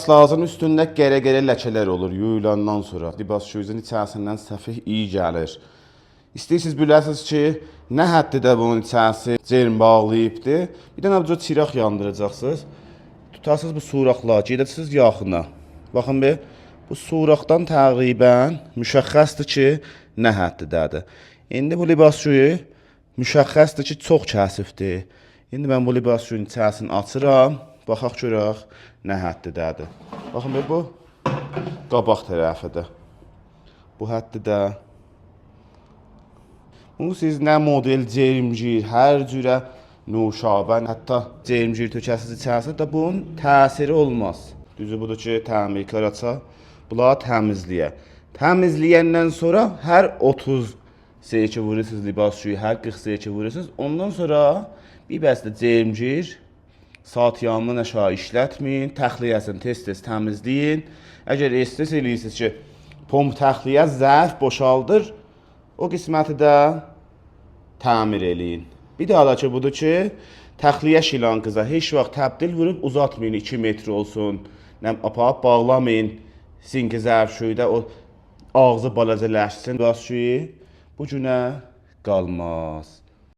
Lazın üstündə qərə-qərə ləkələr olur yuyulandan sonra. Libas şüyüzün içərisindən səfih iyi gəlir. İstəyirsiniz biləsiniz ki, nə həddidə bunun içərisi cərm bağlayıbdır. Bir dənə bu çıraq yandıracaqsınız. Tutarsınız bu suraqla, gedəcəksiniz yaxına. Baxın bir, bu suraqdan təqribən müşəxxəsdir ki, nə həddidədir. İndi bu libas şüyü müşəxxəsdir ki, çox kəsifdir. İndi mən bu libas şüyünün içərisini açıram. Baxaq görək nə həddidədir. Baxın bu qabaq tərəfidir. Bu həddidə. Bunu siz nə model cərmgir, hər cürə nuşabən, hətta cərmgir tökəsiz içərisində bunun təsiri olmaz. Düzü budur ki, təmirkar aça, bunları təmizləyə. Təmizləyəndən sonra hər 30 seyki vurursunuz libas şüyü, hər 40 seyki vurursunuz. Ondan sonra bir bəsdə cərmgir saat yanından aşağı işlətməyin, təxliyəsini tez-tez təmizləyin. Əgər istis eləyirsiniz ki, pomp təxliyə zərf boşaldır, o qisməti də təmir eləyin. Bir daha da ki, budur ki, təxliyə şilankıza heç vaxt təbdil vurub uzatmayın, 2 metr olsun. Aparıb bağlamayın, sinki zərf şüyüdə o ağzı balacələşsin. Libas şüyü bu günə qalmaz.